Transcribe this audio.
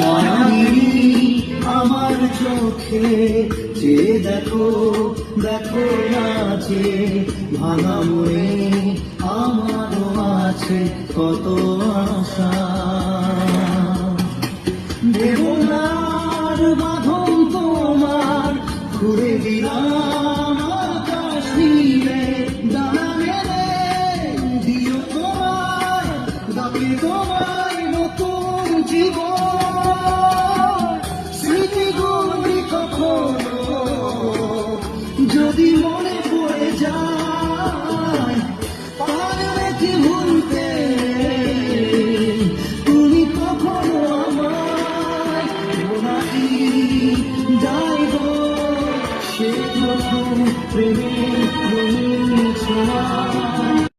মায়াবী আমার চোখে যে দেখো দেখো নাচে, ভাঙা মনে আমারও আছে কত আশা। দেবনার বাঁধন তোমার ঘুরে দিলাম আকাশ নীলে, ডানা মেলে দিও তোমার ডাকে তোমার নতুন জীবন। স্মৃতিগুলি কখনো যদি মনে পড়ে যায়, পারবে কি ভুলতে তুমি কখনো আমায়? নাকি যাইব সে প্রথম প্রেমের রঙিন ছোঁয়া।